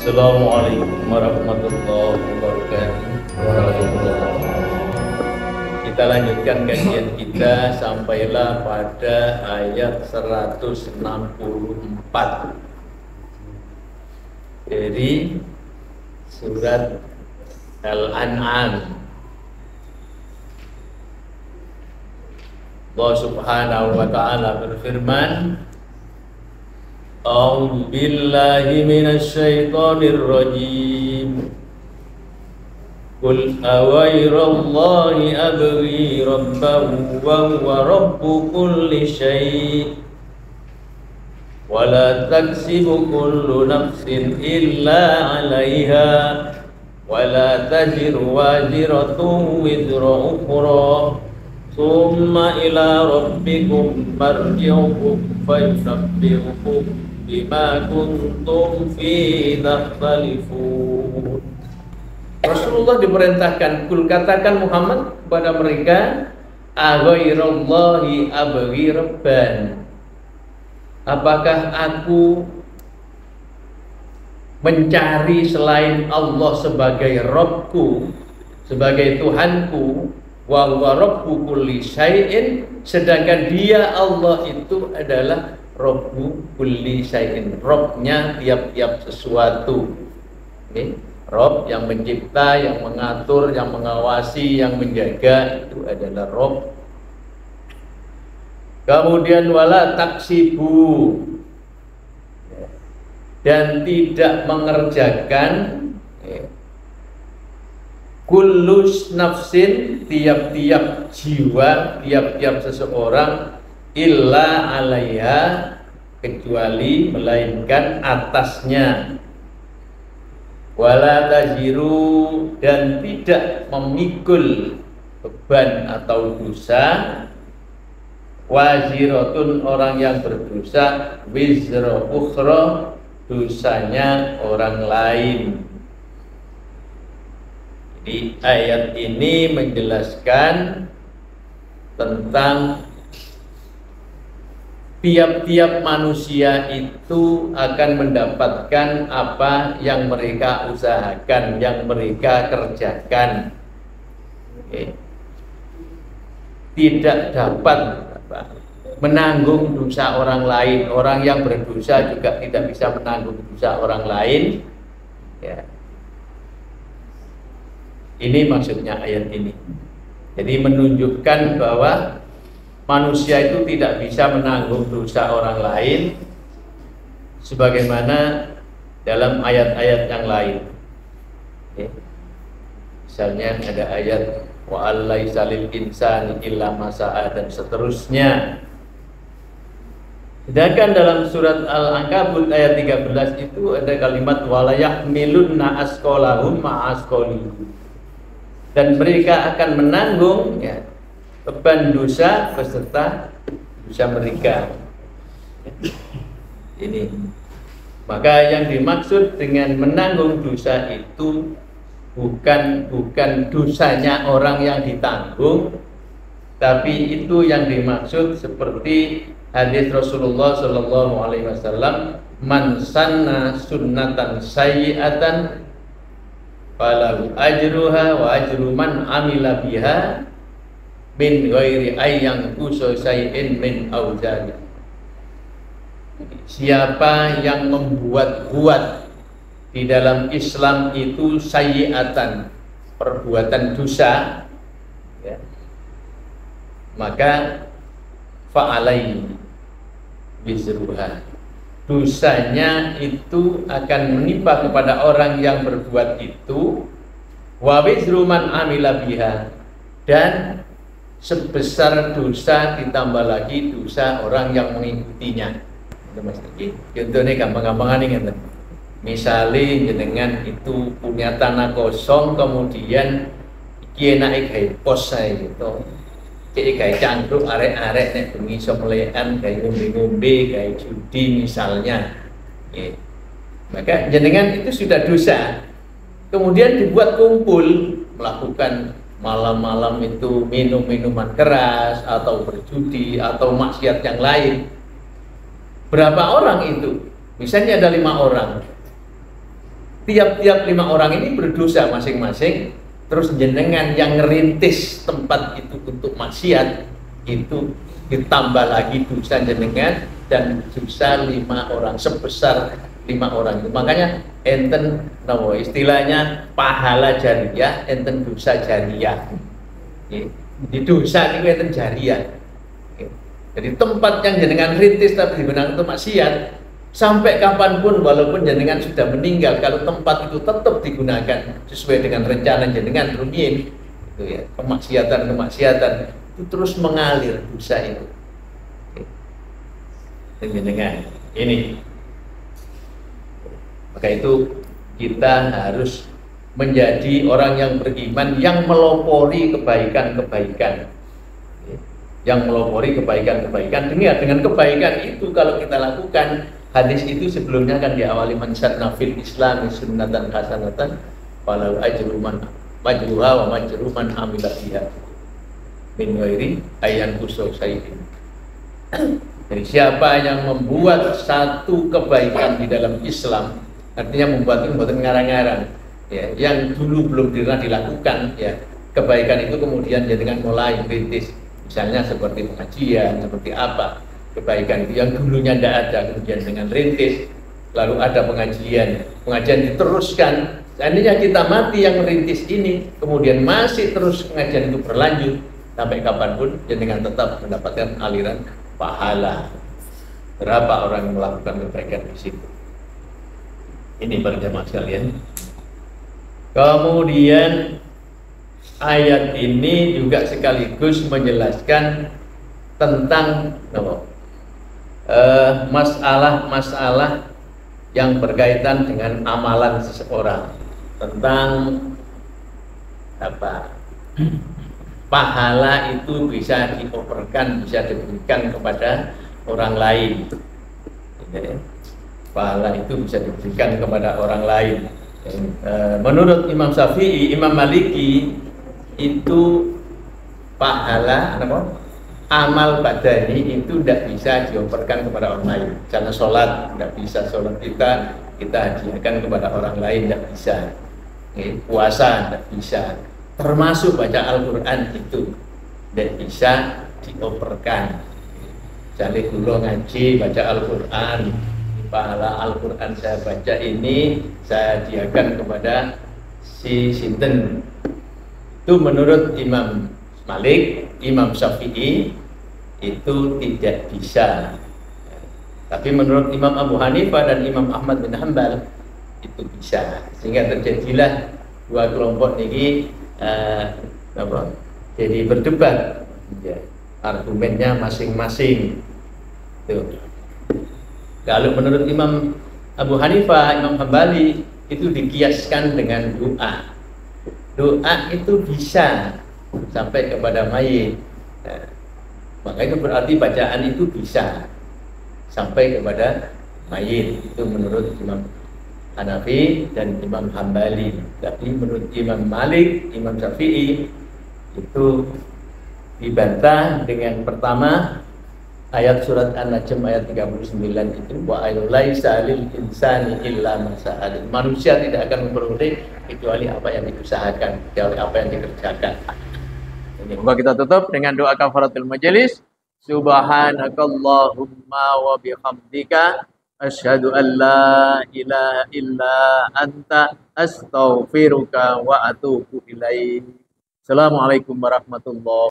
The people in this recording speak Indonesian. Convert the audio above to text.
Assalamualaikum warahmatullahi wabarakatuh. Kita lanjutkan kajian kita sampailah pada ayat 164 dari surat Al-An'am. Allah Subhanahu wa ta'ala berfirman, A'udzu billahi minasy syaithanir rajim. Qul awairallahi abghi rabban wa huwa rabbu kulli syai' wa la taksibu kullu nafsin illa 'alaiha wa la taziru waziratun wizra ukhra thumma ila rabbikum marji'ukum fayunabbi'ukum bima kuntum fihi takhtalifun. Rasulullah diperintahkan, kul katakan Muhammad kepada mereka, aghairallahi abghi rabban. Apakah aku mencari selain Allah sebagai Rabbku, sebagai Tuhanku, wa huwa rabbu kulli syai'in, sedangkan dia Allah itu adalah Rabbu kulli syai'in, Rabbnya tiap-tiap sesuatu. Ini Rabb yang mencipta, yang mengatur, yang mengawasi, yang menjaga, itu adalah Rabb. Kemudian wala taksibu, dan tidak mengerjakan kullus nafsin, tiap-tiap jiwa, tiap-tiap seseorang, illa alaiha, kecuali melainkan atasnya, wala taziru, dan tidak memikul beban atau dosa, waziratun, orang yang berdosa, wizra ukhra, dosanya orang lain. Di ayat ini menjelaskan tentang tiap-tiap manusia itu akan mendapatkan apa yang mereka usahakan, yang mereka kerjakan. Tidak dapat menanggung dosa orang lain. Orang yang berdosa juga tidak bisa menanggung dosa orang lain. Ya. Ini maksudnya ayat ini. Jadi menunjukkan bahwa manusia itu tidak bisa menanggung dosa orang lain, sebagaimana dalam ayat-ayat yang lain. Misalnya ada ayat wa allaisa lil insani illa ma sa'a, dan seterusnya. Sedangkan dalam surat Al-Ankabut ayat 13 itu ada kalimat wala yahmilunna asqalahum ma'asqalihim, dan mereka akan menanggung beban dosa beserta dosa mereka. Ini maka yang dimaksud dengan menanggung dosa itu bukan dosanya orang yang ditanggung, tapi itu yang dimaksud seperti hadis Rasulullah Shallallahu Alaihi Wasallam, man sanna sunnatan sayyi'atan falahu ajruha wa ajru man amila biha min ghairi ayyang kusai'in min auzari. Siapa yang membuat di dalam Islam itu sayyi'atan, perbuatan dosa, ya, maka fa'alaihi wizruha, dosanya itu akan menimpa kepada orang yang berbuat itu, wa wizru man amila biha, dan sebesar dosa ditambah lagi dosa orang yang mengikutinya. Contohnya gampang-gampangan ini, misalnya jenengan itu punya tanah kosong, kemudian iki enake gawe pos saya gitu, iki gawe cangkruk arek-arek nek bengi iso melekan, gawe ngombe-ngombe, gawe judi misalnya, maka jenengan itu sudah dosa. Kemudian dibuat kumpul melakukan malam-malam itu minum minuman keras atau berjudi atau maksiat yang lain. Berapa orang itu? Misalnya ada 5 orang. tiap-tiap 5 orang ini berdosa masing-masing, terus jenengan yang ngerintis tempat itu untuk maksiat itu ditambah lagi dosa jenengan dan dosa 5 orang sebesar 5 orang itu. Makanya enten istilahnya pahala jariyah, enten dosa jariyah. Di dosa itu enten jariyah. Jadi tempat yang jenengan rintis tapi digunakan untuk maksiat, sampai kapanpun walaupun jenengan sudah meninggal, kalau tempat itu tetap digunakan sesuai dengan rencana jenengan rumiyin, itu ya, kemaksiatan itu terus mengalir dosa itu. Jenengan ini, maka itu kita harus menjadi orang yang beriman, yang melopori kebaikan-kebaikan, yang melopori kebaikan-kebaikan. Dengan kebaikan itu kalau kita lakukan, hadis itu sebelumnya kan diawali man sanna fil Islam sunnatan hasanatan walau ajru man majruha wa majru man amila biha min ghairi ayyan kusaidin. Jadi siapa yang membuat satu kebaikan di dalam Islam, artinya membuat ngarang-ngarang ya, yang dulu belum pernah dilakukan ya, kebaikan itu kemudian dengan mulai merintis, misalnya seperti pengajian, seperti apa, kebaikan itu yang dulunya tidak ada kemudian dengan rintis, lalu ada pengajian diteruskan. Seandainya kita mati yang merintis ini, kemudian masih terus pengajian itu berlanjut sampai kapanpun, dengan tetap mendapatkan aliran pahala. Berapa orang yang melakukan kebaikan di situ? Ini para jamaah sekalian. Kemudian ayat ini juga sekaligus menjelaskan tentang masalah-masalah yang berkaitan dengan amalan seseorang, tentang apa, pahala itu bisa dioperkan, bisa diberikan kepada orang lain. Pahala itu bisa diberikan kepada orang lain. Menurut Imam Syafi'i, Imam Maliki, itu pahala amal badani itu tidak bisa dioperkan kepada orang lain. Karena sholat tidak bisa, sholat kita hadiahkan kepada orang lain tidak bisa. Puasa tidak bisa, termasuk baca Al-Quran itu tidak bisa dioperkan. Jadi dulu ngaji baca Al-Quran, pahala Al-Quran saya baca ini saya hadiahkan kepada si sinten. Itu menurut Imam Malik, Imam Syafi'i itu tidak bisa. Tapi menurut Imam Abu Hanifah dan Imam Ahmad bin Hanbal itu bisa. Sehingga terjadilah dua kelompok ini jadi berdebat ya, argumennya masing-masing. Kalau menurut Imam Abu Hanifah, Imam Hambali itu dikiaskan dengan doa. Doa itu bisa sampai kepada mayit. Nah, maka itu berarti bacaan itu bisa sampai kepada mayit. Itu menurut Imam Hanafi dan Imam Hambali. Tapi menurut Imam Malik, Imam Syafi'i itu dibantah dengan pertama ayat surat An-Najm ayat 39 itu, wa laisa lil insani illa ma sa'al. Manusia tidak akan memperoleh kecuali apa yang diusahakan, kecuali apa yang dikerjakan. Semoga kita tutup dengan doa kafaratul majelis. Subhanakallahumma wa bihamdika asyhadu an la ilaha illa anta astaghfiruka wa atubu ilaik. Assalamualaikum warahmatullahi